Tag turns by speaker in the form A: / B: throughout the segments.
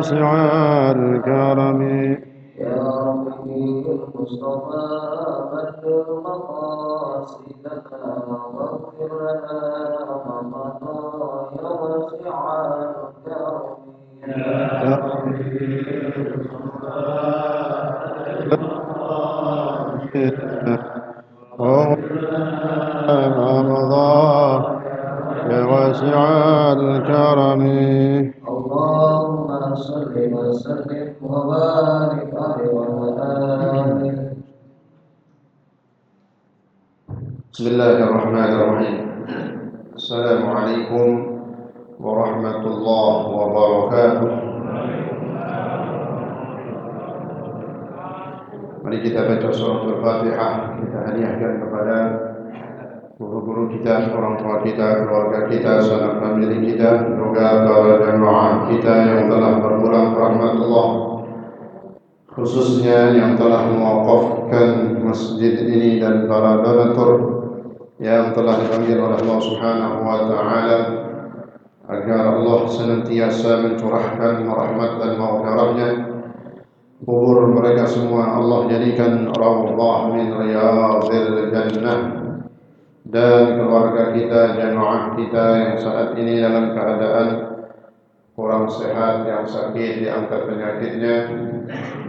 A: واسع الكرم
B: يا ربي المصطفى بلغ مقاصدنا واغفر لنا رمضان واسع الكرم يا ربي المصطفى بلغ مقاصدنا واغفر لنا
A: رمضان يا واسع الكرم
B: اللهم صل وسلم وبارك عليه وعلى آله.
A: بسم الله الرحمن الرحيم. السلام عليكم ورحمة الله وبركاته. Mari kita baca surah Al-Fatihah. Kita hadiahkan kepada guru-guru kita, orang tua kita, keluarga kita, sanak famili kita, juga para jemaah kita yang telah berpulang ke rahmat Allah, khususnya yang telah mewakafkan masjid ini dan para donatur yang telah dipanggil oleh Allah Subhanahu wa taala agar Allah senantiasa mencurahkan rahmat dan maghfirah-Nya. Kubur mereka semua Allah jadikan raudhah min riyadhil jannah, dan keluarga kita, jemaah kita yang saat ini dalam keadaan kurang sehat, yang sakit, diangkat penyakitnya,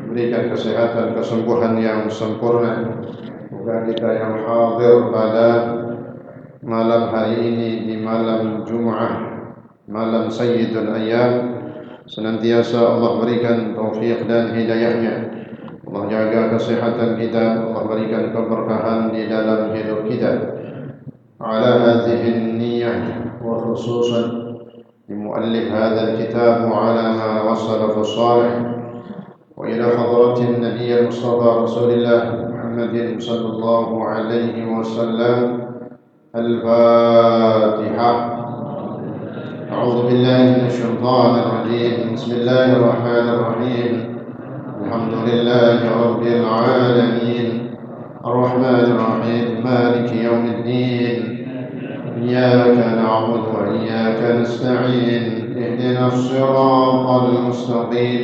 A: berikan kesehatan, kesembuhan yang sempurna. Juga kita yang hadir pada malam hari ini di malam Jumat, malam Sayyidul Ayyam, senantiasa Allah berikan taufik dan hidayahnya. Allah jaga kesehatan kita, Allah berikan keberkahan di dalam hidup kita. Ala hadhihi niyyah wa khususan لمؤلف هذا الكتاب وعلى ما وصله الصالح وإلى حضرة النبي المصطفى رسول الله محمد صلى الله عليه وسلم. الفاتحة. أعوذ بالله من الشيطان الرجيم. بسم الله الرحمن الرحيم. الحمد لله رب العالمين الرحمن الرحيم مالك يوم الدين إياك نعبد وإياك نستعين اهدنا الصراط المستقيم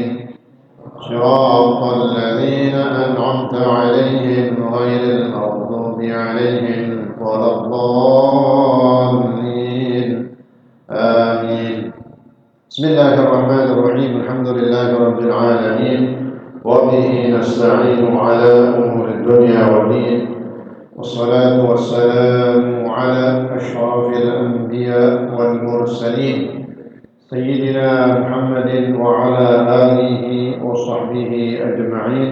A: صراط الذين أنعمت عليهم غير المغضوب عليهم ولا الضالين آمين. بسم الله الرحمن الرحيم. الحمد لله رب العالمين وبه نستعين على أمور الدنيا والدين، والصلاة والسلام على أشرف الأنبياء والمرسلين سيدنا محمد وعلى آله وصحبه أجمعين.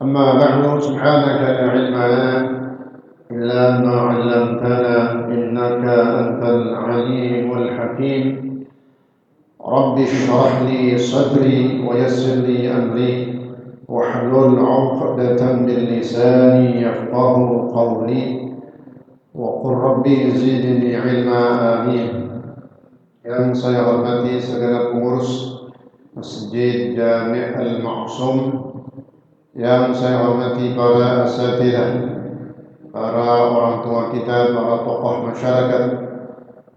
A: أما بعد، سبحانك لا علم لنا إلا ما علمتنا إنك أنت العليم الحكيم. رب اشرح لي صدري ويسر لي أمري واحلل عقدة من لساني يفقه قولي وقل ربي زدني علما. آمين. Yang saya hormati segala pengurus Masjid Jami' Al-Ma'sum, yang saya hormati para asatidzah, para orang tua kita, para tokoh masyarakat,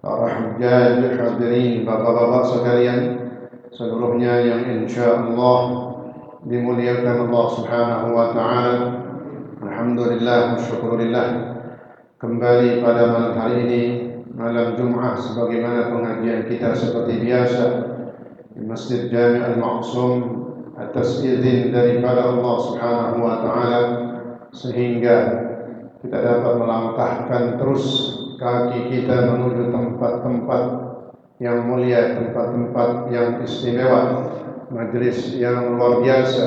A: para hujjaj, hadirin, bapak-bapak sekalian, seluruhnya yang insyaallah dimuliakan Allah Subhanahu wa taala. Alhamdulillah, syukurillah, kembali pada malam hari ini, malam Jumat, sebagaimana pengajian kita seperti biasa di Masjid Jami' Al-Ma'sum atas izin daripada Allah Subhanahu wa taala, sehingga kita dapat melangkahkan terus kaki kita menuju tempat-tempat yang mulia, tempat-tempat yang istimewa, majlis yang luar biasa,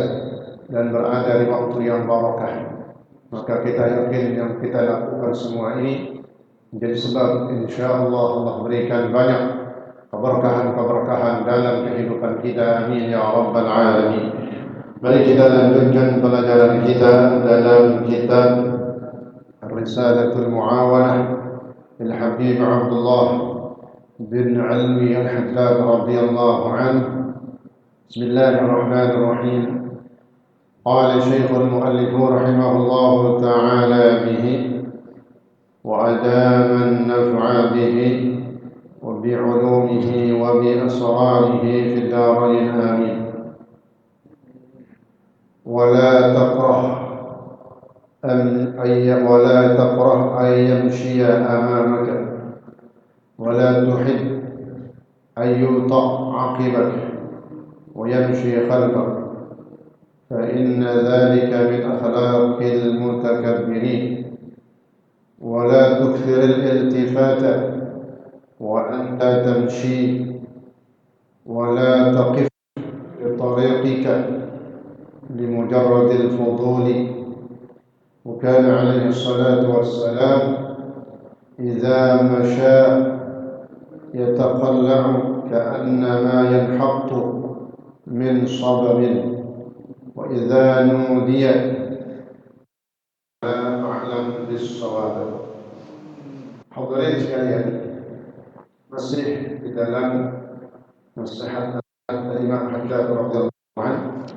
A: dan berada di waktu yang barakah. Maka kita yakin yang kita lakukan semua ini menjadi sebab insyaallah Allah berikan banyak keberkahan-keberkahan dalam kehidupan kita. Amin ya rabbal alamin. Mari kita lanjutkan pelajaran kita dalam kitab Risalatul Muawanah lil Habib Abdullah bin Alwi Al-Haddad radhiyallahu anhu. Bismillahirrahmanirrahim. قال شيخ المؤلف رحمه الله تعالى به وأدام النفع به وبعلومه وبأسراره في الدارين آمين. ولا تكره أن يمشي أمامك ولا تحب أن يطأ عقبك ويمشي خلفك فإن ذلك من أخلاق المتكبرين ولا تكثر الالتفات وأنت تمشي ولا تقف بطريقك لمجرد الفضول وكان عليه الصلاة والسلام إذا مشى يتقلع كأنما ينحط من صبب وإذا نودي لا أعلم بالصواب. Hadirin sekalian, masih di dalam nasihat Imam Haddad radhiyallahu anhu,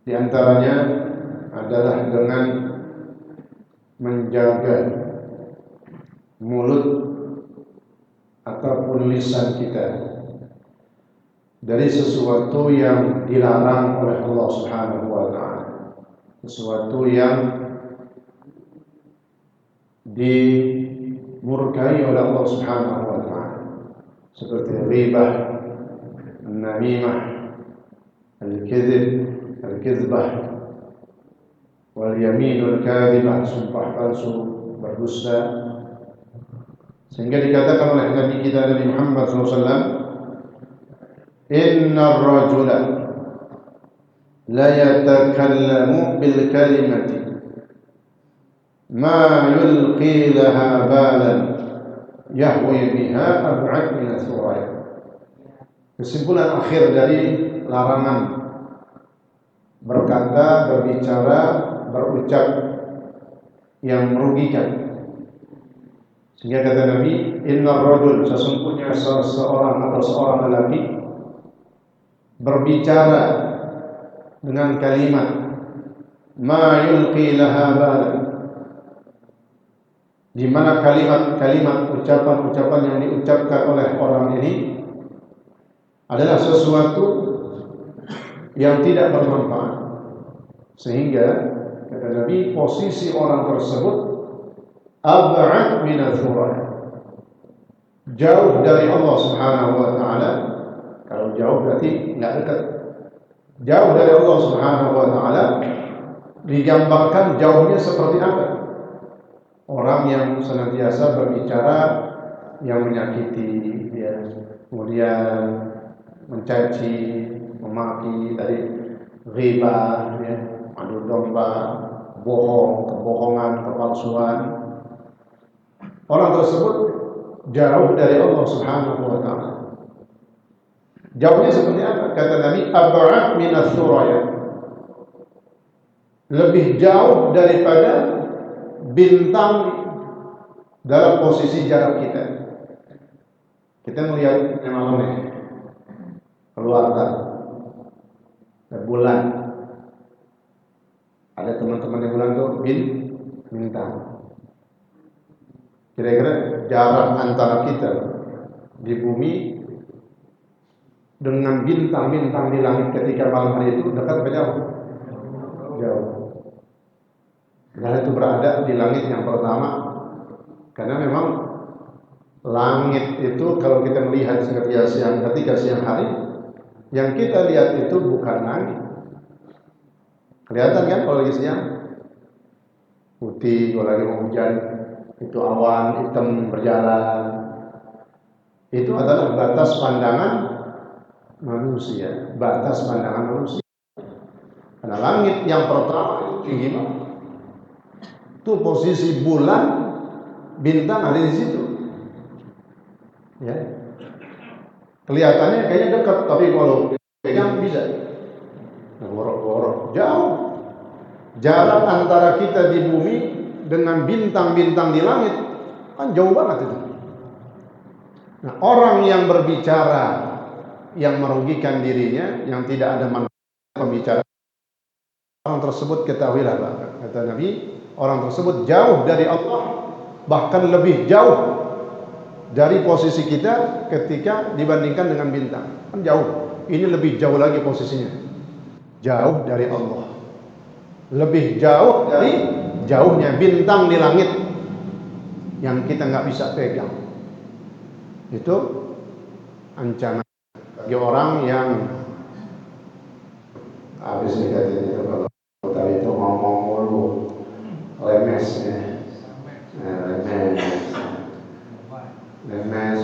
A: di antaranya adalah dengan menjaga mulut ataupun lisan kita dari sesuatu yang dilarang oleh Allah Subhanahu wa taala, sesuatu yang dimurkai oleh Allah Subhanahu wa taala, seperti ghibah, namimah, al-kadzib, al-kadzbah, wal yaminul kadzibah, sumpah palsu, berdusta. Sehingga dikatakan oleh Nabi kita Nabi Muhammad SAW, innar rajula la yatakallamu bil kalimati ma yulqi laha balan yahwi biha ab'ad min as-suraya. Kesimpulan akhir dari larangan berkata, berbicara, berucap yang merugikan. Sehingga kata Nabi, innar rajul, sesungguhnya seseorang atau seorang lelaki berbicara dengan kalimat ma yulqi laha balan, di mana kalimat-kalimat, ucapan-ucapan yang diucapkan oleh orang ini adalah sesuatu yang tidak bermanfaat. Sehingga kata Nabi, posisi orang tersebut ab'ad min al-thuraya, jauh dari Allah Subhanahu wa taala. Kalau jauh berarti enggak dekat. Jauh dari Allah Subhanahu wa taala digambarkan jauhnya seperti apa? Orang yang senantiasa berbicara yang menyakiti, ya, kemudian mencaci, memaki, tadi ghibah, ya, adu domba, bohong, kebohongan, kepalsuan. Orang tersebut jauh dari Allah Subhanahu wa taala. Jauhnya seperti apa? Kata Nabi, ab'ad min as-suraya, lebih jauh daripada bintang dalam posisi jarak kita. Kita melihat yang malam keluar bulan. Ada teman-teman yang bilang tuh bintang. Kira-kira jarak antara kita di bumi dengan bintang-bintang di langit ketika malam hari itu dekat atau jauh? Jauh. Karena itu berada di langit yang pertama. Karena memang langit itu kalau kita melihat ketika siang hari, yang kita lihat itu bukan langit. Kelihatan kan kalau lagi siang? Putih, kalau lagi mau hujan, itu awan hitam berjalan. Itu adalah batas pandangan manusia, batas pandangan manusia. Karena langit yang pertama itu tinggi banget. Itu posisi bulan, bintang ada di situ. Ya. Kelihatannya kayaknya dekat, tapi kalau pegang bisa. Worok-worok jauh. Jarak antara kita di bumi dengan bintang-bintang di langit kan jauh banget itu. Nah, orang yang berbicara yang merugikan dirinya, yang tidak ada manfaat pembicaraan, orang tersebut ketahuilah, kata Nabi, orang tersebut jauh dari Allah, bahkan lebih jauh dari posisi kita ketika dibandingkan dengan bintang. Kan jauh. Ini lebih jauh lagi posisinya. jauh dari Allah, lebih jauh dari jauhnya bintang di langit yang kita nggak bisa pegang. Itu ancaman bagi orang yang habis dikatain itu, kalau tadi itu ngomong mulu, lemes ya, lemes,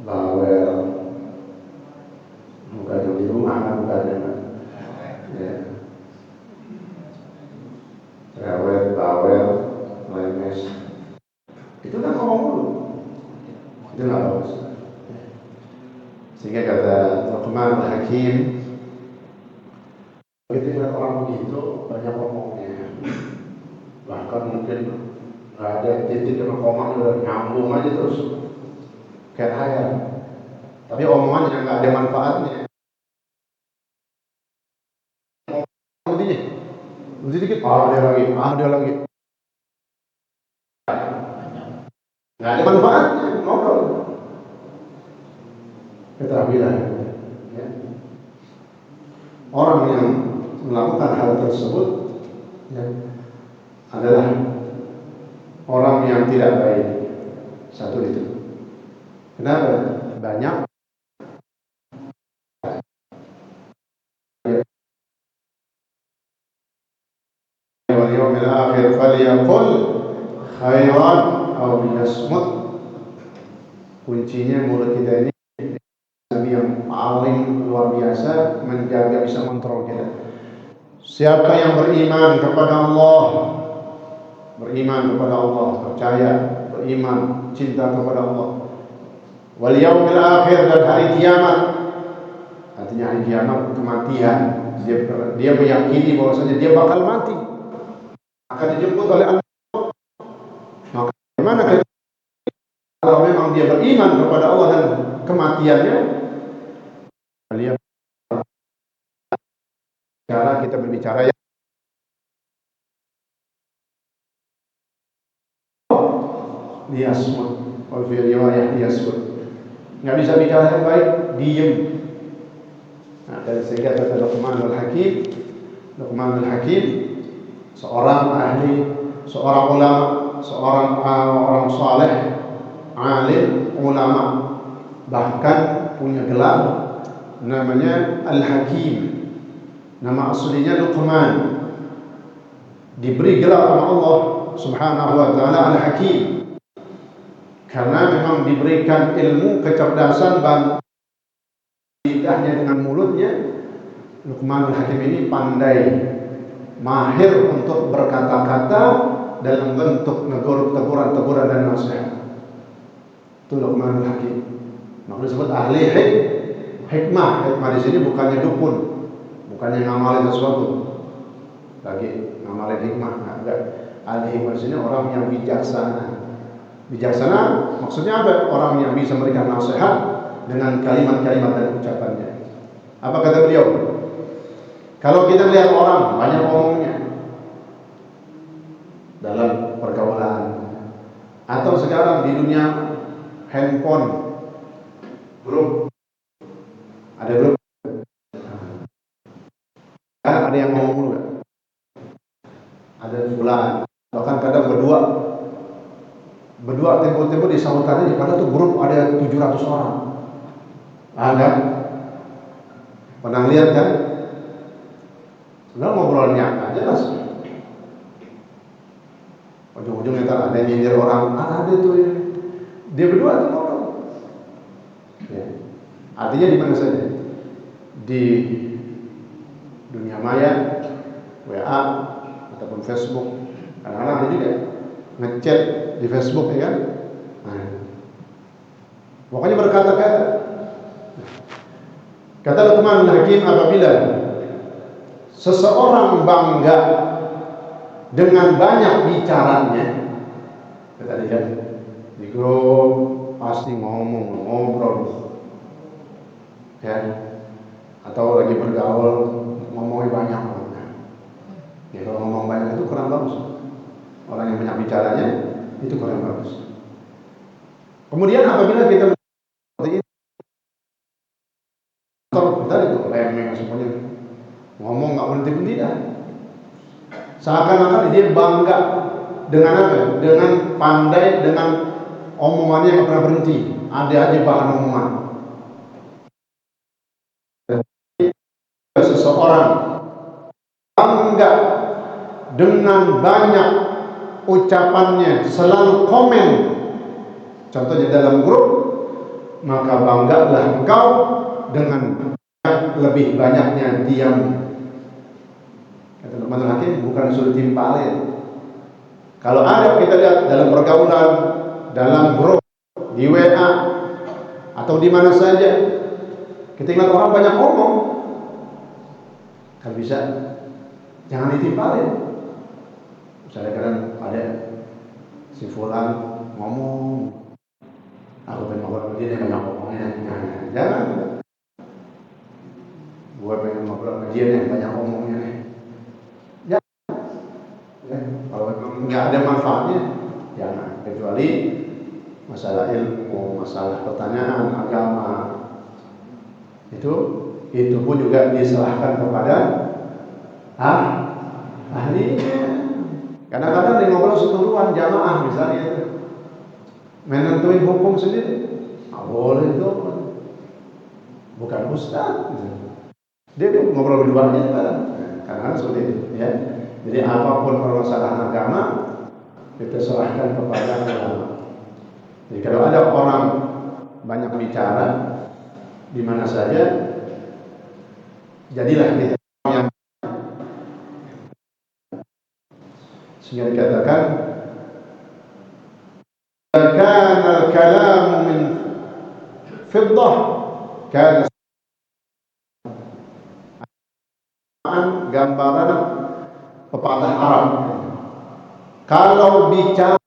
A: bawel, bukannya di rumah kan, bukannya ya, cerewet, bawel, lemes, itu kan ngomong mulu, itu nggak bagus. Sehingga kata Luqman Hakim, begitu lihat orang begitu banyak ngomongnya, bahkan mungkin nggak ada titik sama koma, udah nyambung aja terus kayak ayam, tapi omongan yang nggak ada manfaatnya. Nanti dikit, dia lagi, nggak ada manfaatnya ngobrol. Kita bilang, ya, orang yang melakukan hal tersebut ya, adalah orang yang tidak baik. Satu itu. Kenapa? Banyak wal yawmil akhir falyaqul khairan aw liyasmut. Kuncinya mulut kita ini, Nabi yang paling luar biasa menjaga, bisa kontrol kita. Siapa yang beriman kepada Allah, percaya, beriman, cinta kepada Allah, wal yaumil akhir, dan hari kiamat, artinya hari kiamat, kematian, dia meyakini bahwasanya dia bakal mati, akan dijemput oleh Allah. Maka bagaimana kalau memang dia beriman kepada Allah dan kematiannya? Cara kita berbicara ya, liyasmut, wal fi riwayah liyasmut. Nggak bisa bicara yang baik, diem. Nah, dari sehingga kata Luqmanul Hakim, seorang ahli, seorang ulama, seorang orang saleh, alim, ulama, bahkan punya gelar namanya Al-Hakim. Nama aslinya Luqman, diberi gelar oleh Allah Subhanahu wa taala Al-Hakim karena memang diberikan ilmu, kecerdasan, lidahnya dengan mulutnya. Luqmanul Hakim ini pandai, mahir untuk berkata-kata dalam bentuk teguran dan nasihat. Itu Luqmanul Hakim. Maka disebut ahli hikmah. Hikmah di sini bukannya dukun, bukannya ngamalin sesuatu, lagi ngamalin hikmah, enggak. Ahli hikmah di sini orang yang bijaksana. Bijaksana maksudnya apa? Orang yang bisa memberikan nasihat dengan kalimat-kalimat dan ucapannya. Apa kata beliau? Kalau kita lihat orang banyak ngomongnya dalam pergaulan, atau sekarang di dunia handphone, grup, ada grup, ada yang ngomong dulu, ada fulan, bahkan kadang berdua tempo-tempo di sambutannya, padahal tuh grup ada 700 orang. Ada, pernah lihat kan? Udah ngobrolnya nggak jelas. Ujung-ujungnya ntar ada yang nyindir orang, ada tuh ya. Dia berdua tuh ngobrol. Ya. Artinya di mana saja? Di dunia maya, WA ataupun Facebook. Kadang-kadang ada juga ngechat di Facebook, ya kan? Nah, pokoknya berkata-kata. Kata Luqmanul Hakim, apabila seseorang bangga dengan banyak bicaranya, tadi kan di grup pasti ngobrol, ya, atau lagi bergaul ngomongnya banyak. Ya, kalau ngomong banyak itu kurang bagus. Orang yang banyak bicaranya itu kurang bagus. Kemudian apabila kita seperti ini, Kita itu remeh semuanya, ngomong nggak berhenti dah. Seakan-akan dia bangga dengan apa? Dengan pandai, dengan omongannya yang nggak pernah berhenti. Ada aja bahan omongan. Seseorang bangga dengan banyak ucapannya, selalu komen, contohnya dalam grup, maka banggalah engkau dengan lebih banyaknya diam. Kata Luqmanul Hakim, bukan suruh timpalin. Kalau ada kita lihat dalam pergaulan, dalam grup, di WA atau di mana saja, kita lihat orang banyak ngomong, kalau bisa jangan ditimpalin. Misalnya kadang ada si fulan ngomong, aku pengen ngobrol sama dia banyak ngomongnya. Jangan. Gue pengen ngobrol sama dia banyak ngomongnya nih. Kalau nggak ada manfaatnya, jangan. Kecuali masalah ilmu, masalah pertanyaan agama, itu pun juga diserahkan kepada ahlinya. Kadang-kadang di ngobrol seturuan jamaah misalnya itu menentuin hukum sendiri, nggak boleh itu, bukan ustaz. Dia ngobrol berduanya karena seperti itu, ya. Jadi apapun permasalahan agama kita serahkan kepada ulama. Jadi kalau ada orang banyak bicara di mana saja, jadilah kita yang sehingga dikatakan kana al-kalam min fiddah kana gambaran pepatah Arab. Kalau bicara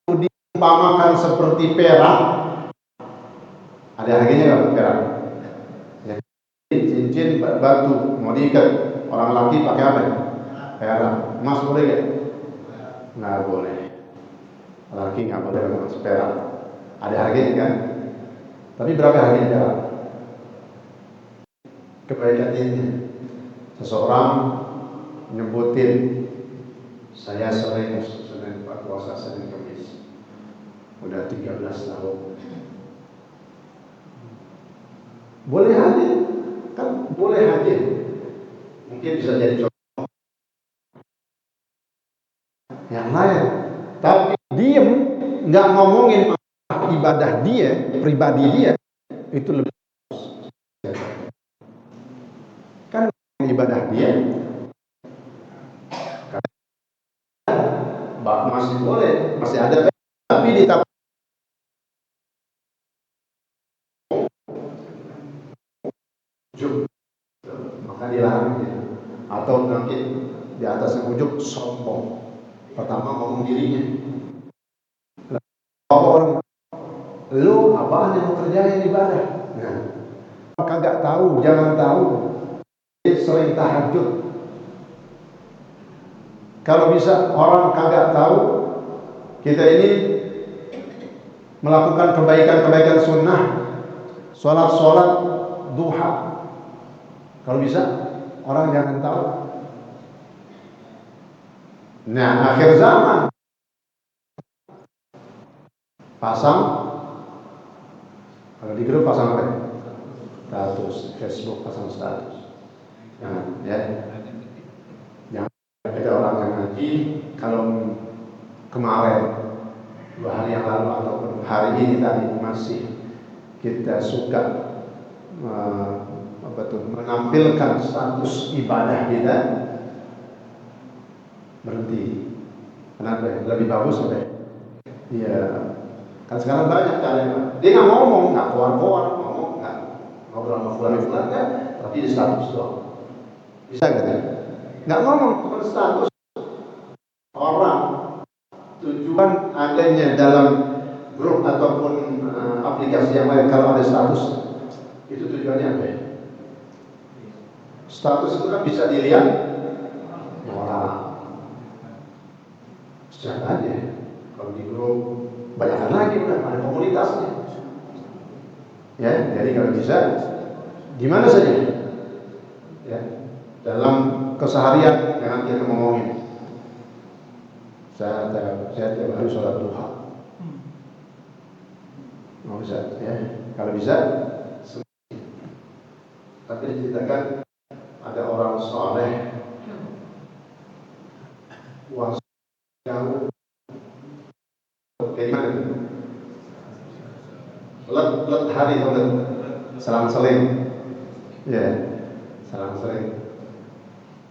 A: diumpamakan seperti perak, ada harganya nggak perak? Ya. Cincin batu mau diikat, orang laki pakai apa? Perak. Emas boleh nggak? Nggak boleh. Laki nggak boleh emas, perak. Ada harganya kan? Tapi berapa harganya perak? Kebaikan ini. Seseorang nyebutin, saya sering Senin puasa, Senin Kamis, udah 13 tahun. Boleh hadir, kan boleh hadir. Mungkin bisa jadi contoh yang lain. Tapi diem, nggak ngomongin ibadah dia, pribadi dia, itu lebih kan ibadah dia. Masih boleh, masih ada, tapi di ujub, maka dilarang ya. Atau nanti di atas yang ujub sombong. Pertama ngomong dirinya. Apa orang lu apaan yang mau kerjain ibadah? Nah, kagak tahu, jangan tahu. Dia sering tahajud. Kalau bisa orang kagak tahu, kita ini melakukan kebaikan-kebaikan sunnah, sholat duha. Kalau bisa orang jangan tahu. Nah, akhir zaman pasang, kalau di grup pasang apa? Status, Facebook pasang status. Jangan, ya. Jangan ada orang yang ngaji. Kalau kemarin 2 hari yang lalu ataupun hari ini tadi masih kita suka menampilkan status ibadah kita, berhenti. Kenapa? Lebih bagus apa? Iya, kan sekarang banyak kalian. Dia nggak ngomong, nggak keluar-keluar, ngomong nggak ngobrol sama fulan kan, tapi di status doang. Bisa gitu? Nggak ngomong, cuma status orang. Tujuan adanya dalam grup ataupun aplikasi yang lain kalau ada status, itu tujuannya apa ya? Status itu kan bisa dilihat orang secara aja. Kalau di grup banyak lagi, udah ada komunitasnya. Ya, jadi kalau bisa di mana saja, ya, dalam keseharian jangan kita ngomongin. Saya tiap hari sholat duha. Nggak bisa, ya. Kalau bisa, tapi diceritakan ada orang soleh, puasa jauh, kayak mana? Let hari itu selang seling, ya, selang seling.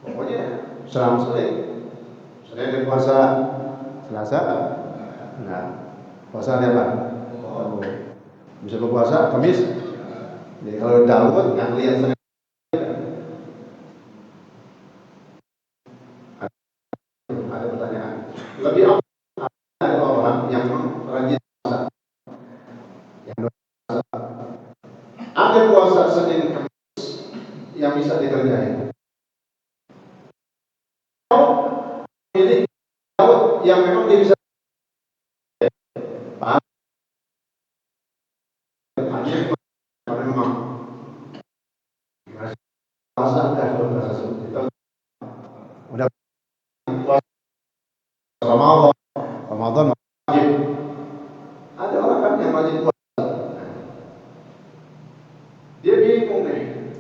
A: Pokoknya selang seling. Senin dia puasa, Selasa, nah, puasa hari apa? Oh, bisa berpuasa Kamis. Jadi kalau Daud nggak lihat Senin, ada pertanyaan. Lebih ada orang yang rajin puasa, yang ada puasa Senin Kamis yang bisa dikerjain. Ini Daud yang memang dia bisa. Memang puasa itu udah puasa Ramadan wajib. Ada orang kan yang wajib puasa, dia bingung nih.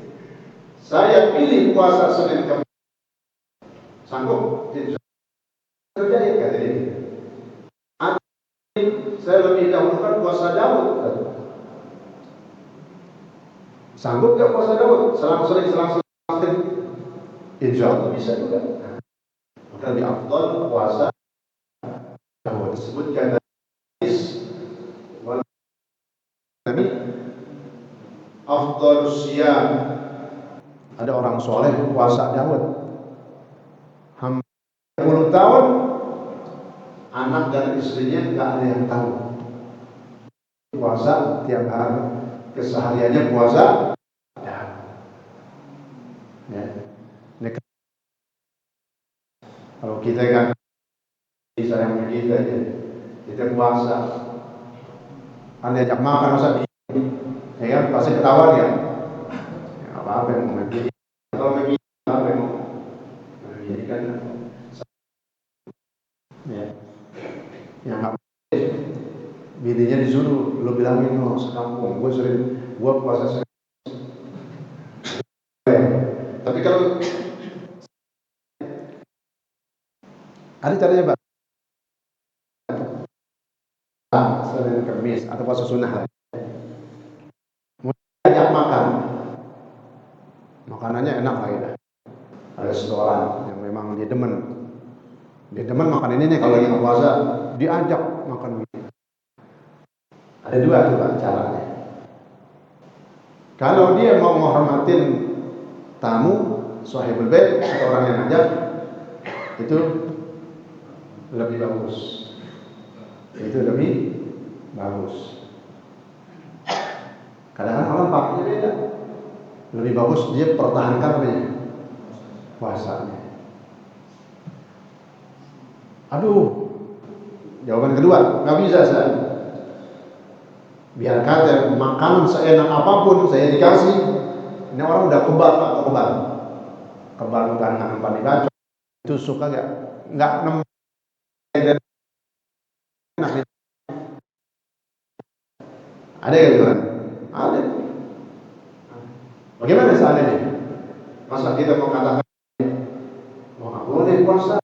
A: Saya pilih puasa Senin Kamis, sanggup? Kerjain kata dia. Saya lebih dahulukan puasa Daud. Sanggup gak puasa Daud? Selang seling. Insya Allah bisa juga. Maka lebih afdal puasa Daud. Disebutkan Nabi afdal siyam. Ada orang soleh puasa Daud. Hampir 10 tahun anak dan istrinya nggak ada yang tahu. Puasa tiap hari, kesehariannya puasa. Ya. Kalau kita kan sayang kita aja, kita puasa, kan diajak makan masa ya kan pasti ketahuan ya. Apa yang mau begini, kalau begini apa yang mau begini kan, ya, yang nggak boleh. Bininya disuruh, lo bilangin lo sekampung, gue puasa sering. Tapi kalau ada caranya Pak, Senin Kamis atau puasa sunnah lah. Banyak makan, makanannya enak lah ya. Ada restoran yang memang dia demen makan ini nih. Kalau lagi puasa diajak makan ini. Ada dua tuh Pak caranya. Kalau dia mau menghormatin tamu, sahibul bait atau orang yang ngajak, itu lebih bagus. Itu lebih bagus. Kadang-kadang orang pakainya beda. Lebih bagus dia pertahankan puasanya. Aduh, jawaban kedua, nggak bisa saya. Biar kata makanan seenak apapun saya dikasih. Ini orang udah kebal atau kebal bukan tanpa dibaca. Itu suka nggak enak. Ada yang gimana? Ada. Bagaimana seandainya? Masa kita mau katakan mau nggak boleh puasa?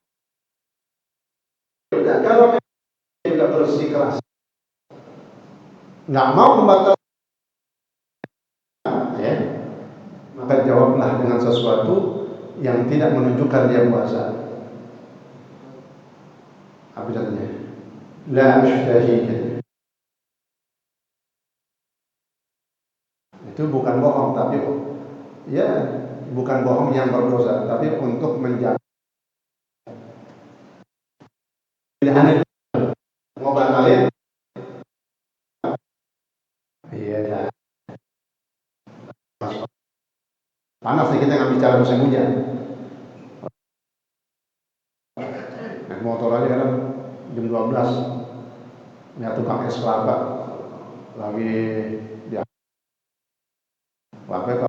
A: Tidak, kalau tidak bersikeras, nggak mau membatalkan, ya, maka jawablah dengan sesuatu yang tidak menunjukkan dia puasa. Apa contohnya? La syahid. Itu bukan bohong, tapi ya bukan bohong yang berdosa, tapi untuk menjaga pilihan itu mau batalin. Iya. Panas nih kita nggak bicara musim hujan. Naik motor aja kadang jam 12 lihat tukang es kelapa lagi di apa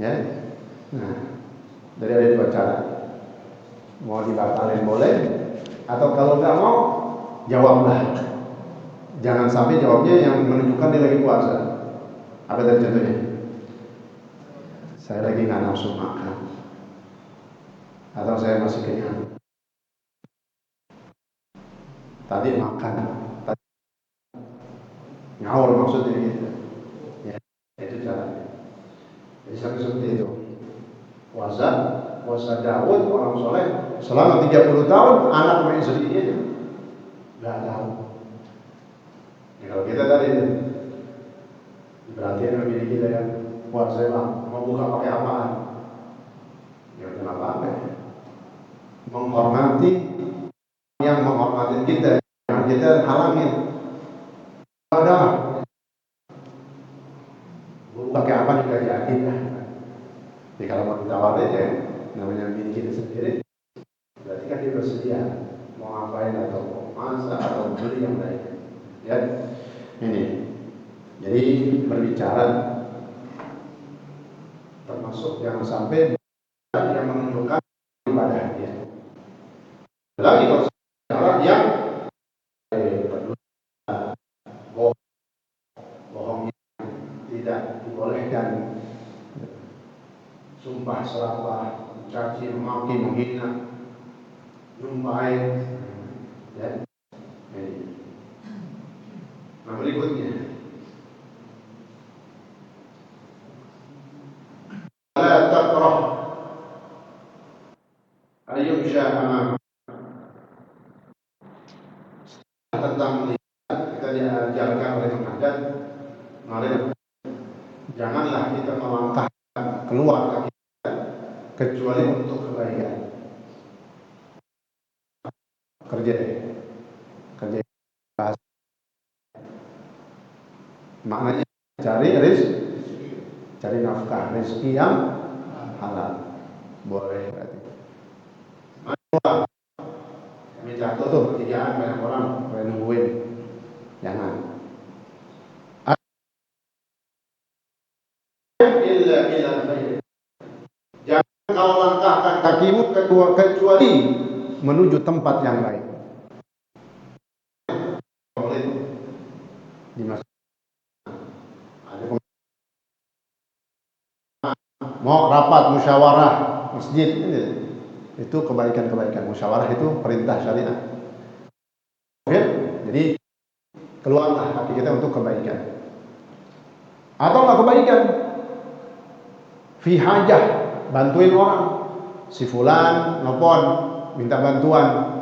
A: Ya. Nah, dari ada dua cara. Mau dibatalin boleh, atau kalau nggak mau, jawablah. Jangan sampai jawabnya yang menunjukkan dia lagi puasa. Apa tadi contohnya? Saya lagi nggak nafsu makan, atau saya masih kenyang. Tadi makan, tadi ngawur maksudnya gitu. Ya, itu caranya. Jadi seperti itu. Puasa Daud orang soleh selama 30 tahun anak sama istrinya nggak tahu. Ya, kalau kita tadi berarti memilih kita yang puasa mau buka pakai apaan? Ya kenapa apa? Menghormati yang menghormati kita, yang kita halangin. Ada pakai apa juga jadi. Jadi kalau mau ditawarin ya namanya bini kita sendiri, berarti kan dia bersedia mau ngapain atau mau masak atau beli yang lain. Ya, ini. Jadi berbicara termasuk jangan sampai yang menunjukkan ibadah dia. Lagi kalau bicara yang bohong tidak dibolehkan, sumpah serapah, caci maki menghina, nyumpahin, ya. Nah berikutnya, la takrah ayyumsha amam. Tentang melihat kita diajarkan oleh mengajar, janganlah kita melangkah keluar kaki kita kecuali untuk kebaikan. Kerja maknanya cari nafkah, rezeki yang halal. Boleh berarti. Kami jatuh tuh pertigaan banyak orang nungguin. Jangan. Jangan kau langkahkan kakimu kecuali menuju tempat yang baik. Di masjid. Mau rapat musyawarah masjid itu kebaikan-kebaikan. Musyawarah itu perintah syariat. Jadi keluarlah hati kita untuk kebaikan. Atau nggak kebaikan, fi hajah, bantuin orang. Si fulan nelpon minta bantuan,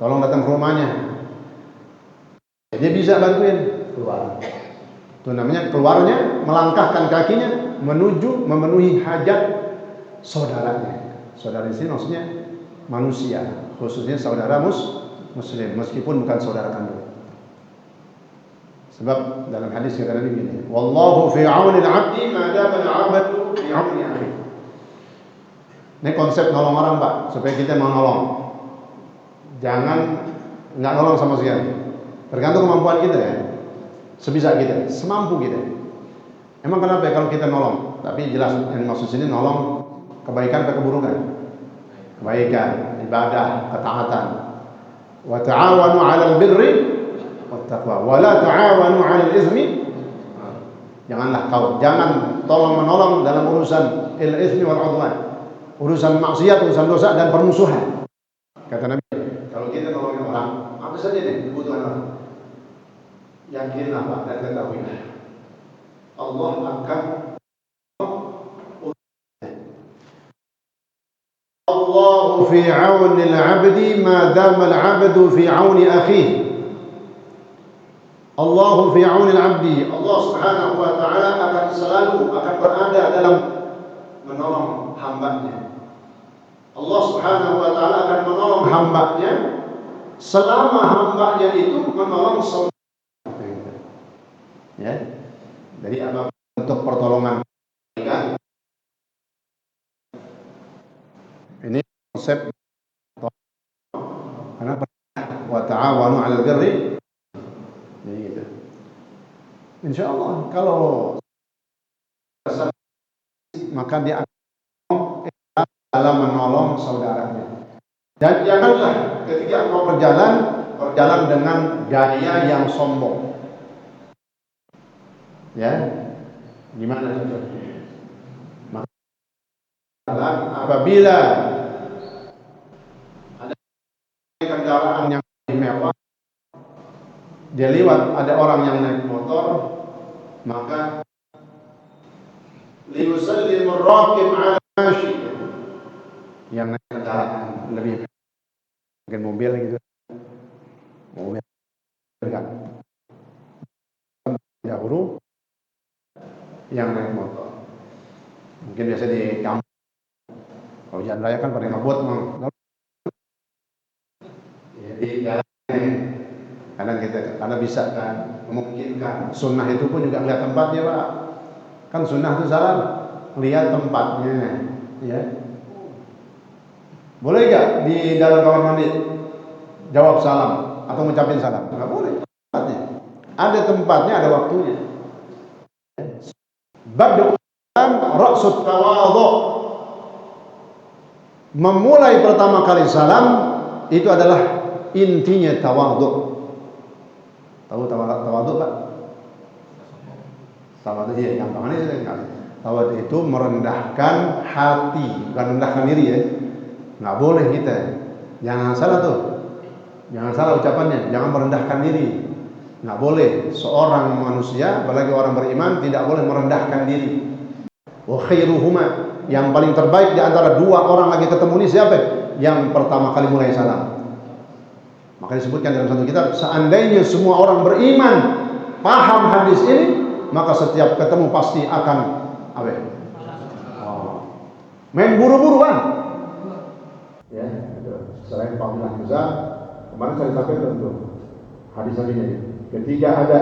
A: tolong datang ke rumahnya. Dia bisa bantuin, keluar. Itu namanya keluarnya, melangkahkan kakinya menuju memenuhi hajat saudaranya. Saudara di sini maksudnya manusia, khususnya saudara muslim, meskipun bukan saudara kandung. Sebab dalam hadis kata Nabi begini, wallahu fi 'auni al-'abdi ma dama al-'abdu fi 'auni akhihi. Ini konsep nolong orang, Pak, supaya kita mau nolong. Jangan nggak nolong sama sekali. Tergantung kemampuan kita ya. Sebisa kita, semampu kita. Emang kenapa ya kalau kita nolong? Tapi jelas yang maksud sini nolong kebaikan atau keburukan? Kebaikan, ibadah, ketaatan. Wa ta'awanu 'alal birri wat taqwa wa la ta'awanu 'alal itsmi. Jangan tolong menolong dalam urusan il-itsmi wal 'udwan. Urusan maksiat, urusan dosa dan permusuhan. Kata Nabi, kalau kita nolongin orang, apa saja nih kebutuhan orang? Yakinlah Pak dan ketahuilah, Allah akan Allahu fi 'auni al-'abdi ma dama al-'abdu fi 'auni akhihi. Allahu fi 'auni al-'abdi. Allah Subhanahu wa taala akan selalu berada dalam menolong hambanya. Allah Subhanahu wa taala akan menolong hambanya selama hambanya itu menolong saudara. Ya. Jadi apa bentuk pertolongan ini konsep karena wa ta'awanu 'alal birri. Jadi gitu. Insyaallah kalau maka dia akan dalam menolong saudaranya. Dan janganlah ketika engkau berjalan dengan gaya yang sombong. Ya, gimana contohnya? Maka apabila ada kendaraan yang mewah, dia lewat, ada orang yang naik motor, maka liyusallimur raqib 'ala mashi, yang naik kendaraan lebih mungkin mobil gitu, mobil kan dahulu yang naik motor. Mungkin biasa di kampung, kalau jalan raya kan pada ngebut, di jalan kadang kita karena bisa kan memungkinkan. Sunnah itu pun juga lihat tempatnya, Pak. Kan sunnah itu salah lihat tempatnya, ya. Boleh nggak di dalam kamar mandi jawab salam atau ngucapin salam? Nggak boleh. Tempatnya ada, tempatnya ada waktunya. Bad'u salam ra'sut tawadhu. Memulai pertama kali salam itu adalah intinya tawadhu. Tahu tawadhu, Pak? Tawadhu ya, gampangannya saya enggak. Tawadhu itu merendahkan hati, bukan merendahkan diri ya. Nggak boleh kita. Jangan salah tuh. Jangan salah ucapannya, jangan merendahkan diri. Nggak boleh. Seorang manusia, apalagi orang beriman, tidak boleh merendahkan diri. Wa khairuhuma, yang paling terbaik di antara dua orang lagi ketemu ini siapa? Yang pertama kali mulai salam. Maka disebutkan dalam satu kitab, seandainya semua orang beriman paham hadis ini, maka setiap ketemu pasti akan apa? Main buru-buruan. Ya, selain fadilah besar, kemarin saya sampaikan tuh hadis ini. Ketiga ada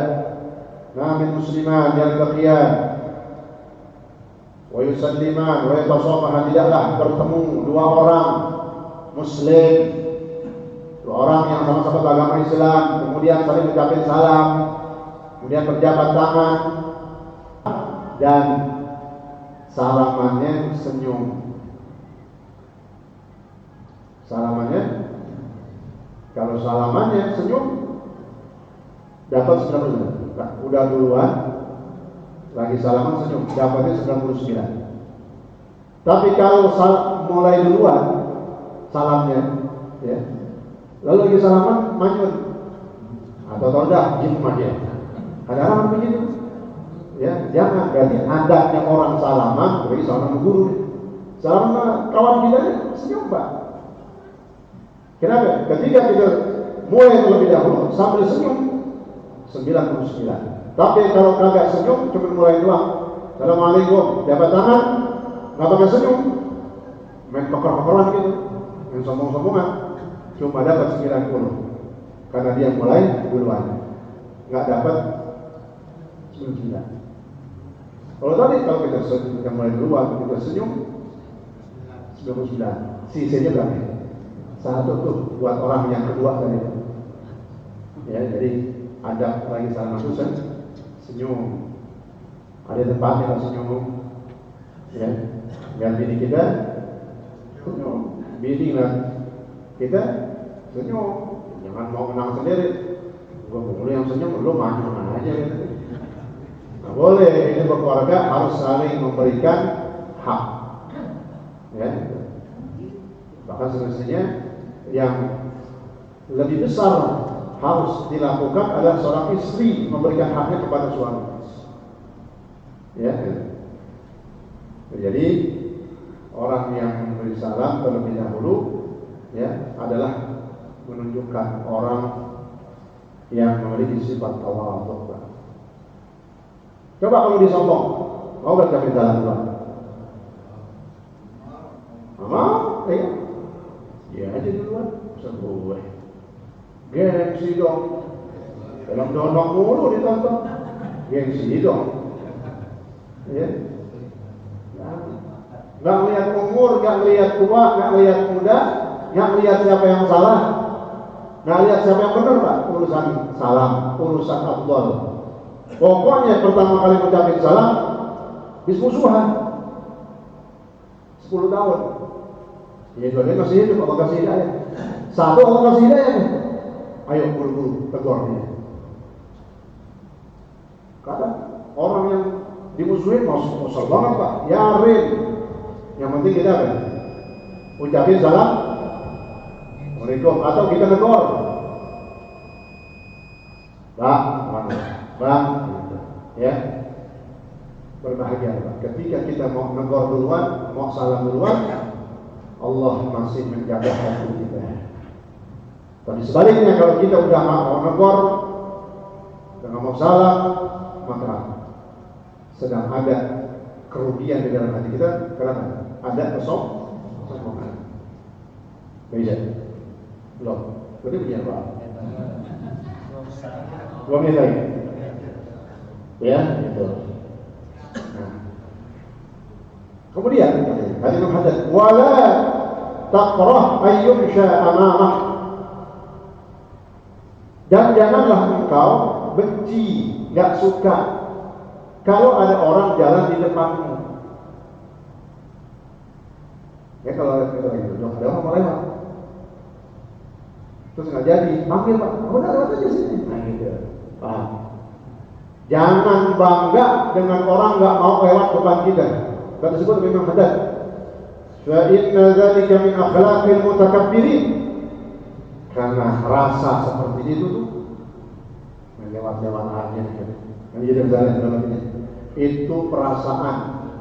A: namin musliman yang taqiyan wa yusalliman wa yatasaffahan, tidaklah bertemu dua orang muslim, dua orang yang sama-sama beragama Islam, kemudian saling mengucapkan salam, kemudian berjabat tangan, dan salamannya senyum. Salamannya, kalau salamannya senyum dapat 99. Nah, udah duluan lagi salaman senyum dapatnya 99. Tapi kalau mulai duluan salamnya, ya, lalu lagi salaman manyun atau dah jimah dia, kadang-kadang begitu. Ya, jangan. Berarti adabnya orang salaman, berarti salaman guru, salaman kawan kita senyum, Pak. Kenapa? Ketika kita mulai terlebih dahulu sambil senyum 99. Tapi kalau kagak senyum, cuma mulai doang, assalamualaikum, jabat tangan, nggak pakai senyum, main peker-pekeran gitu, yang sombong-sombongan, cuma dapat 90 karena dia mulai duluan, nggak dapat 99. Kalau tadi kita mulai duluan, kita senyum 99, sisanya berapa? Satu tuh buat orang yang kedua tadi. Ya, jadi ada lagi salah masuk senyum. Ada tempatnya lah senyum. Ya, dan bini kita senyum. Bini lah kita senyum. Jangan mau menang sendiri. Gua mau yang senyum, lu maju aja gitu. Nah, boleh, ini berkeluarga harus saling memberikan hak. Ya. Bahkan semestinya yang lebih besar harus dilakukan adalah seorang istri memberikan haknya kepada suami. Ya. Jadi orang yang memberi salam terlebih dahulu, ya, adalah menunjukkan orang yang memiliki sifat tawadhu. Coba kalau disombong, mau gak kami jalan duluan? Mau? Iya. Ya aja duluan, sebuah gengsi dong. Dalam dondong mulu ditonton, gengsi dong. Ya. Nggak melihat umur, nggak melihat tua, nggak melihat muda, nggak melihat siapa yang salah, nggak lihat siapa yang benar, Pak. Urusan salam, urusan afdal. Pokoknya pertama kali mengucapkan salam, bismusuhan. 10 tahun. Ya dua-duanya masih hidup, Allah kasih hidayah. Satu Allah kasih hidayah. Ayo buru-buru tegur dia. Kata orang yang dimusuhin masuk banget Pak. Yarin. Yang penting kita apa? Ucapin salam Assalamualaikum atau kita tegur. Bang, gitu. Ya. Berbahagia Pak. Ketika kita mau negor duluan, mau salam duluan, Allah masih menjaga hati kita. Tapi sebaliknya kalau kita udah mau negor, udah mau salam, maka sedang ada kerugian di dalam hati kita karena ada kesombongan. Bisa? Belum? Berarti punya Pak? 2 menit lagi. Ya, gitu. Nah. Kemudian hadis hadis wala taqrah ayyumsha amamah. Dan janganlah engkau benci, enggak suka kalau ada orang jalan di depanmu. Ya kalau kita lagi duduk, ada orang mau lewat. Terus nggak jadi, panggil Pak, udah lewat aja sini. Nah gitu, paham? Jangan bangga dengan orang nggak mau lewat depan kita. Kata disebut memang hadat. Fa inna dzalika min akhlaqil mutakabbirin. Karena rasa seperti itu tuh lewat-lewat arahnya yang jadi jalan dalam ini. Itu perasaan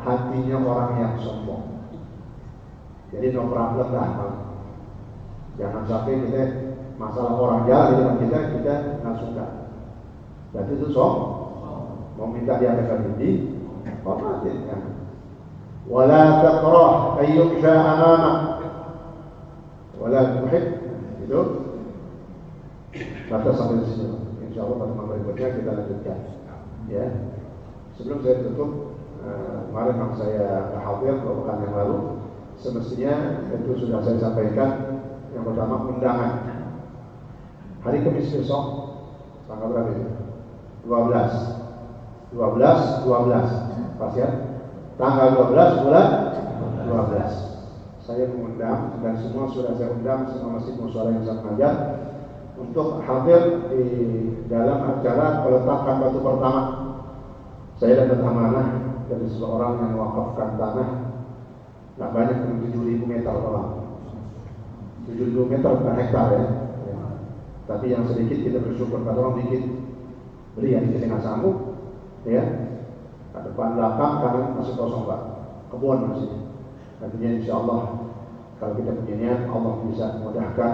A: hatinya orang yang sombong. Jadi no problem lah. Jangan sampai kita masalah orang jalan di depan kita nggak suka. Berarti itu sombong. Mau minta diadakan ini, hormatin kan. Wala taqrah ayyumsha amamak. Wala tuhib. Itu. Batas sampai di sini. Insyaallah pada malam berikutnya kita lanjutkan. Ya. Sebelum saya tutup, kemarin yang saya hadir beberapa pekan yang lalu, semestinya itu sudah saya sampaikan. Yang pertama undangan hari Kamis besok tanggal berapa itu? 12 pas ya, tanggal 12 bulan 12 saya mengundang dan semua sudah saya undang semua masjid musyawarah yang saya mengajar untuk hadir di dalam acara peletakan batu pertama. Saya dapat amanah dari seseorang yang wakafkan tanah nggak banyak, 7.000 meter doang. 7.000 meter bukan hektar ya. Tapi yang sedikit kita bersyukur, kalau orang dikit beli yang dikit dengan sanggup ya. Depan belakang kanan masih kosong Pak, kebun masih. Nantinya insya Allah kalau kita punya niat, Allah bisa memudahkan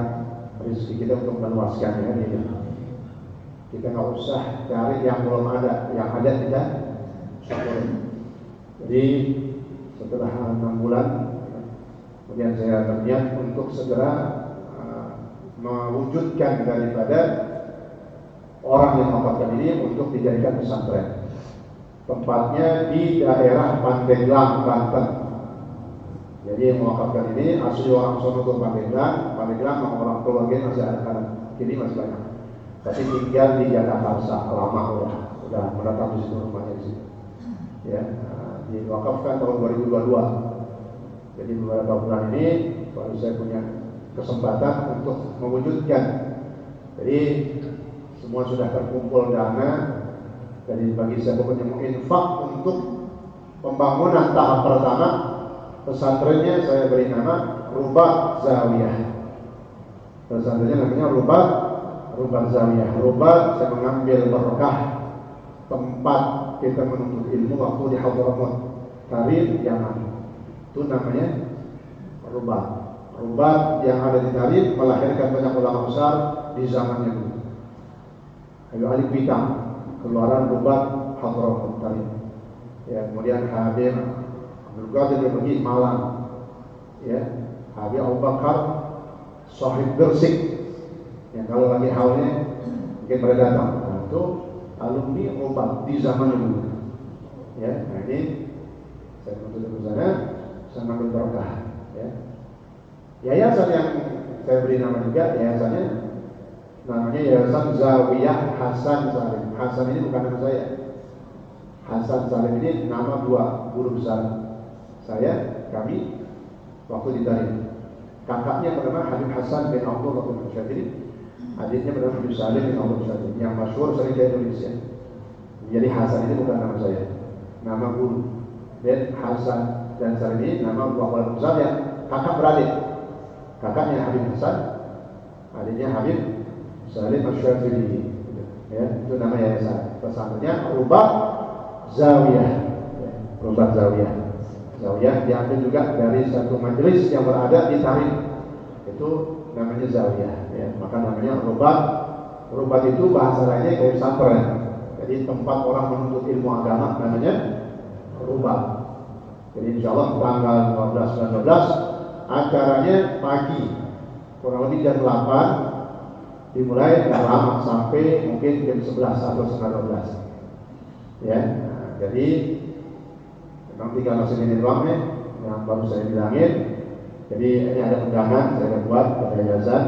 A: rezeki kita untuk meluaskannya ini. Kita nggak usah cari yang belum ada, yang ada kita syukur. Jadi setelah 6 bulan kemudian saya berniat untuk segera mewujudkan daripada orang yang mewakafkan ini untuk dijadikan pesantren. Tempatnya di daerah Pandeglang, Banten. Jadi yang mewakafkan ini asli orang sono ke Pandeglang. Pandeglang orang keluarga masih ada kanan kiri masih banyak. Tapi tinggal di Jakarta lama udah mendatang di situ rumahnya di situ. Ya, diwakafkan tahun 2022. Jadi beberapa bulan ini baru saya punya kesempatan untuk mewujudkan. Jadi semua sudah terkumpul dana. Jadi bagi saya pokoknya mau infak untuk pembangunan tahap pertama pesantrennya saya beri nama Rubat Zawiyah. Pesantrennya namanya Rubat Zawiyah. Rubat saya mengambil berkah tempat kita menuntut ilmu waktu di Hadramaut Tarim Yaman. Itu namanya Rubat. Rubat yang ada di Tarim melahirkan banyak ulama besar di zamannya dulu. Ayo Alif Bintang keluaran Rubat Hadramaut Tarim. Ya, kemudian Habib Abdul Qadir pergi Malang. Ya, Habib Abu Bakar Sahib Gersik. Yang kalau lagi haulnya mungkin pada datang. Nah, itu alumni Rubat di zaman dulu. Ya, nah ini saya menuntut ke sana, saya mengambil berkah. Ya. Yayasan yang saya beri nama juga yayasannya namanya Yayasan Zawiyah Hasan Salim. Hasan ini bukan nama saya. Hasan Salim ini nama 2 guru besar saya, kami waktu ditarik. Kakaknya bernama Habib Hasan bin Abdullah bin Syadili, adiknya bernama Habib Salim bin Abdullah bin Syadili, yang masyhur sering di Indonesia. Jadi Hasan ini bukan nama saya, nama guru. Dan Hasan dan Salim ini nama dua orang besar yang kakak beradik. Kakaknya Habib Hasan, adiknya Habib Salim Asy-Syadzili. Ya, itu nama yayasan. Pesantrennya Rubah Zawiyah. Ya, Rubah Zawiyah. Zawiyah diambil juga dari satu majelis yang berada di Tarim. Itu namanya Zawiyah. Ya, maka namanya Rubah. Rubah itu bahasa lainnya kayak pesantren. Jadi tempat orang menuntut ilmu agama namanya Rubah. Jadi insya Allah tanggal 12-19 acaranya pagi, kurang lebih jam 8, dimulai nggak lama sampai mungkin jam 11 atau setengah 12. Ya, nah, jadi memang tinggal masih ini doang nih yang baru saya bilangin. Jadi ini ada undangan saya buat pada yayasan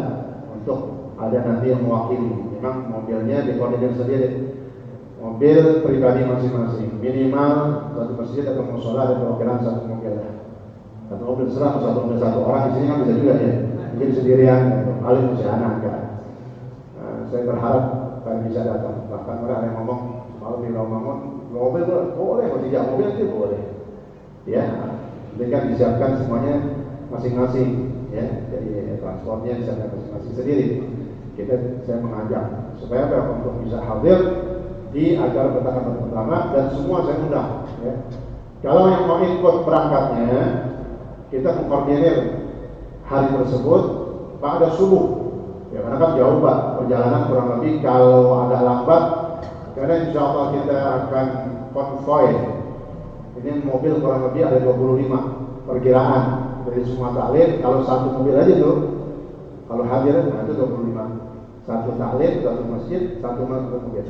A: untuk ada nanti yang mewakili. Memang mobilnya dikoordinir sendiri, mobil pribadi masing-masing, minimal satu masjid atau musola ada perwakilan satu mobil. Satu mobil serah satu mobil satu orang di sini kan bisa juga ya, mungkin sendirian, paling masih anak kan. Saya berharap kalian bisa datang. Bahkan ada yang ngomong malu di Rawamangun, mobil boleh, mau tidak mobil itu boleh. Ya, ini kan disiapkan semuanya masing-masing. Ya, jadi transportnya disiapkan masing-masing sendiri. Saya mengajak supaya untuk bisa hadir di acara pertama pertama dan semua saya undang. Ya. Kalau yang mau ikut berangkatnya, kita mengkoordinir hari tersebut pada subuh. Ya, karena kan jauh Pak, perjalanan kurang lebih kalau agak lambat, karena insya Allah kita akan konvoy. Ini mobil kurang lebih ada 25 perkiraan dari semua taklim. Kalau satu mobil aja tuh, kalau hadir, nah itu 25. Satu taklim, satu masjid, satu mobil.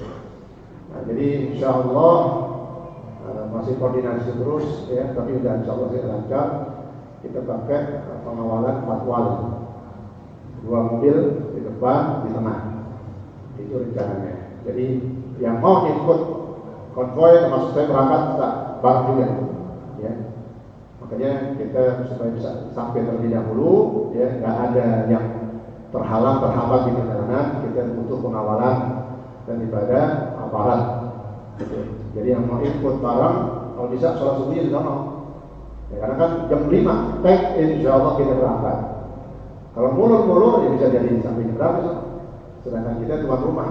A: Nah, jadi insya Allah masih koordinasi terus ya, tapi udah insya Allah sih lancar. Kita pakai pengawalan 4 wali, 2 mobil di depan, di tengah. Itu rencananya. Jadi yang mau ikut konvoy termasuk saya berangkat bareng juga, ya. Makanya kita supaya bisa sampai terlebih dahulu, ya, nggak ada yang terhambat di perjalanan. Kita butuh pengawalan dan ibadah aparat. Jadi yang mau ikut bareng, kalau bisa sholat subuhnya di sana. Ya, karena kan jam 5, insya Allah kita berangkat. Kalau mulur-mulur ya bisa jadi sampai jam berapa? Sedangkan kita tuan rumah,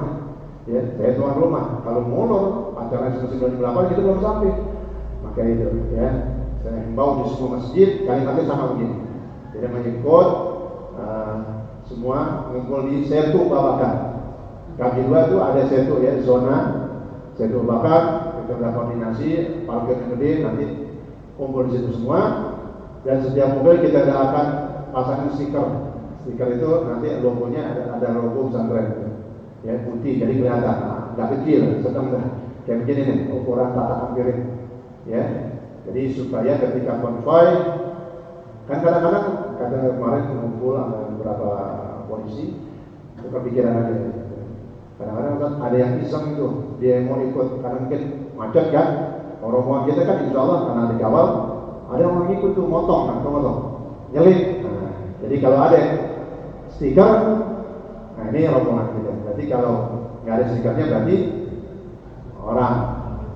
A: ya, saya tuan rumah. Kalau mulur, acara selesai jam 8 kita belum sampai. Maka itu, ya, saya himbau di semua masjid kali-kali sama begini. Jadi mengikut semua ngumpul di Setu Babakan. Kaki 2 itu ada Setu ya, zona Setu Babakan. Kita sudah koordinasi, parkir yang gede nanti kumpul di situ semua. Dan setiap mobil kita akan pasang stiker. Stiker itu nanti logonya ada logo pesantren, ya, putih, jadi kelihatan. Nggak kecil, sedang kayak begini nih ukuran tatakan piring, ya. Jadi supaya ketika konvoy, kan kadang-kadang kemarin mengumpul sama beberapa polisi, bukan pikiran aja. Kadang-kadang kan ada yang iseng itu, dia mau ikut karena mungkin macet kan. Rombongan kita kan insya Allah karena dikawal, ada orang ikut tuh motong, nyelip. Nah, jadi kalau ada stiker, nah ini rombongan kita. Berarti kalau nggak ada stikernya berarti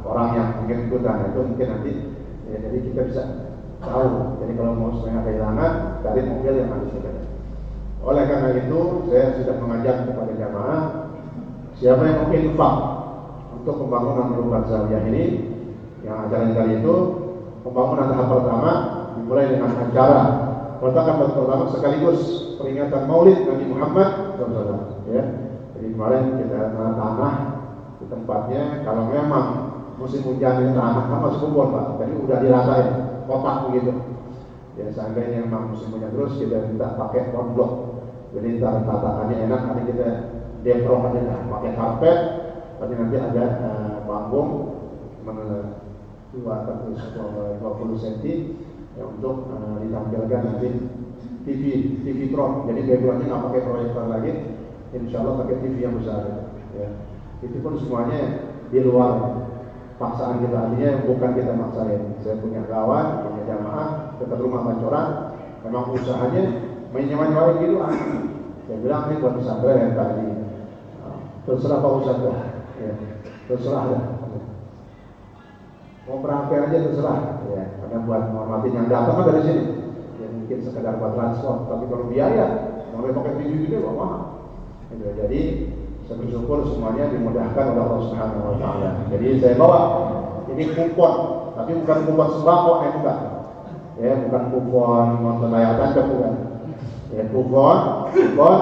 A: orang yang mungkin ikutan itu mungkin nanti. Ya, jadi kita bisa tahu. Jadi kalau mau supaya kehilangan, cari mobil yang ada stikernya. Oleh karena itu, saya sudah mengajak kepada jamaah, siapa yang mau infak untuk pembangunan Rubah Zawiyah ini, yang acara kali itu pembangunan tahap pertama dimulai dengan acara peletakan batu pertama sekaligus peringatan Maulid Nabi Muhammad SAW. Ya, jadi kemarin kita tanah di tempatnya. Kalau memang musim hujan ini tanah kan masih kubur Pak, jadi udah diratain kotak begitu. Ya seandainya memang musim hujan terus kita minta pakai blok. Jadi tatakannya enak, nanti kita deprok aja pakai karpet, tapi nanti ada panggung 20 cm ya, untuk ditampilkan nanti TV drone. Jadi backgroundnya nggak pakai proyektor lagi, insya Allah pakai TV yang besar. Ya. Itu pun semuanya di luar paksaan kita, artinya bukan kita maksain. Saya punya kawan, punya jamaah dekat rumah Pancoran, memang usahanya menyewa-nyewain gitu. Saya bilang ini buat pesantren yang tadi. Terserah Pak Ustadz lah, ya. Terserah lah. Mau berangkat aja terserah, ya. Karena buat menghormatin yang datang kan dari sini. Ya mungkin sekedar buat transport, tapi kalau biaya, mau pakai video gede kok mahal. Gitu. Jadi saya bersyukur semuanya dimudahkan oleh Allah Subhanahu Wa Taala. Jadi saya bawa ini kupon, tapi bukan kupon sembako, bukan. Ya, bukan kupon nonton layar tancap, bukan. Ya, kupon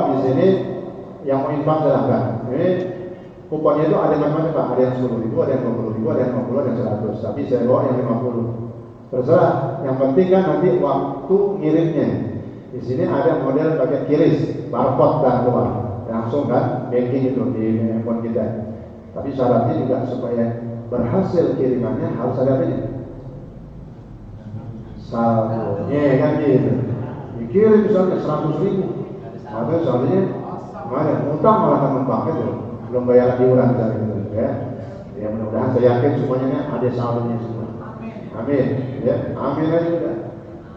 A: di sini yang mau infak silahkan. Ini kuponnya itu ada macam-macam, Pak. Ada yang 10.000, ada yang 20.000, ada yang 50, ada yang 100. Tapi saya bawa yang 50. Terserah. Yang penting kan nanti waktu ngirimnya. Di sini ada model pakai kiris, barcode dan keluar. Langsung kan banking itu di handphone kita. Tapi syaratnya juga supaya berhasil kirimannya harus ada apa ini? Saldonya kan gitu. Dikirim misalnya 100.000, maka saldonya mana? Utang malah teman pakai tuh, belum bayar iuran dari itu ya. Ya mudah-mudahan saya yakin semuanya ada saldonya semua. Amin. Ya, amin aja udah.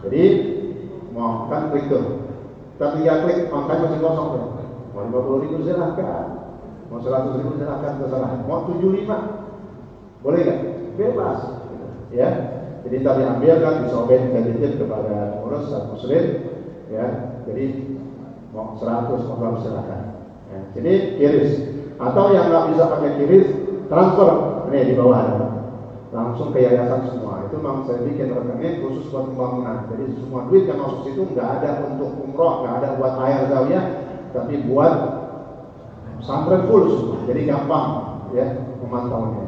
A: Jadi mau kan klik tuh, tapi ya klik angkanya masih kosong tuh. Mau 50.000 silahkan, mau 100.000 silahkan, terserah. Mau 75, boleh nggak? Bebas, ya. Jadi tadi ambil kan disobek dan dititip kepada pengurus dan muslim, ya. Jadi mau 100 mau 200 silahkan. Ya. Jadi kiris. Atau yang nggak bisa pakai kiris, transfer. Ini di bawah ada. Langsung ke yayasan semua. Itu memang saya bikin rekening khusus buat pembangunan. Jadi semua duit yang masuk situ nggak ada untuk umroh, nggak ada buat air zawiyah, tapi buat pesantren full semua. Jadi gampang ya memantaunya.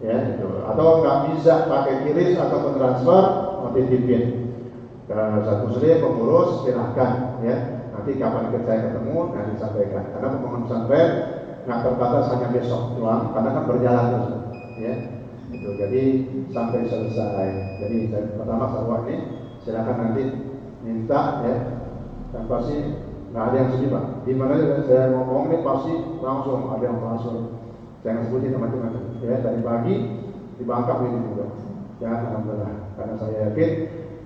A: Ya gitu. Atau nggak bisa pakai kiris atau transfer, mau titipin ke satu muslim pengurus silahkan ya. Nanti kapan saya ketemu nanti disampaikan. Karena pembangunan pesantren nggak terbatas hanya besok doang, karena kan berjalan terus ya. Gitu. Jadi sampai selesai. Jadi saya pertama sarwa ini silakan nanti minta ya. Dan pasti nggak ada yang sedih Pak. Di mana saya ngomong ini pasti langsung ada yang langsung. Jangan sebutin teman-teman. Ya dari pagi di Bangka ini juga. Ya alhamdulillah. Karena saya yakin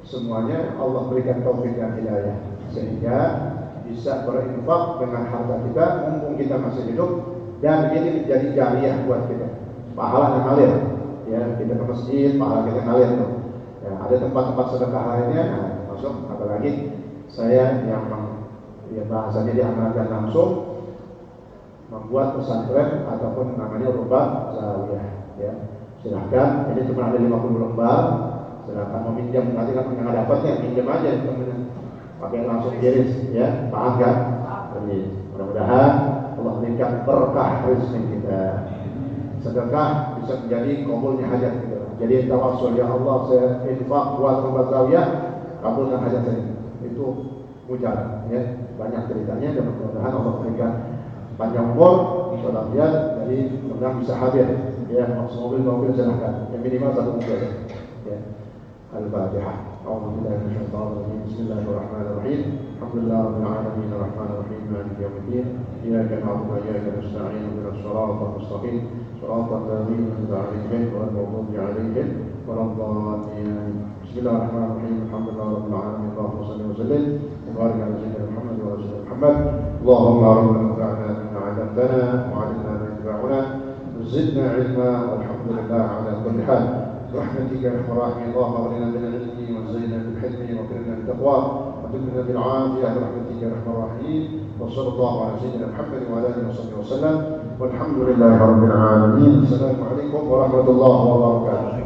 A: semuanya Allah berikan taufik dan hidayah sehingga bisa berinfak dengan harta kita mumpung kita masih hidup dan ini menjadi jariah buat kita. Pahala yang ngalir. Ya kita ke masjid, pahala kita ngalir tuh. Ya, ada tempat-tempat sedekah lainnya, nah, masuk. Apalagi saya yang ya bahasanya diamanatkan langsung membuat pesantren ataupun namanya lubang zawiyah. Ya silahkan. Ini cuma ada 50 lembar. Silahkan meminjam nanti kan yang dapatnya pinjam aja teman-teman. Pakai langsung kiris, ya paham kan? Jadi mudah-mudahan Allah berikan berkah rezeki kita. Sedekah bisa menjadi kabulnya hajat kita. Jadi tawassul ya Allah saya infak buat rumah zawiyah, kabulkan hajat saya. Itu mujarab ya. Banyak ceritanya dan mudah-mudahan Allah berikan panjang umur, walafiat, jadi mudah-mudahan bisa hadir. Ya, mobil silahkan. Yang minimal 1 mobil. Ya. Al-Fatihah. A'udzubillahi minasyaitonir rajim. Bismillahirrahmanirrahim. Alhamdulillahirabbil alamin arrahmanir rahim maliki yaumiddin. Iyyaka na'budu wa iyyaka nasta'in. Ihdinas siratal mustaqim. Shiratal ladzina an'amta 'alaihim ghairil maghdubi 'alaihim waladdallin. Bismillahirrahmanirrahim. Alhamdulillahirabbil alamin. Allahumma shalli wa sallim wa barik 'ala sayyidina Muhammad wa 'ala ali Muhammad. Allahumma rabbana anfa'na bima 'allamtana wa 'allimna ma yanfa'una. زدنا علما والحمد لله على كل حال. برحمتك يا ارحم الراحمين. اللهم اغننا بالعلم وزينا بالحلم واكرمنا بالتقوى وتمنا بالعافيه برحمتك يا ارحم الراحمين. وصلى الله على سيدنا محمد وعلى اله وصحبه وسلم والحمد لله رب العالمين. السلام عليكم ورحمه الله وبركاته.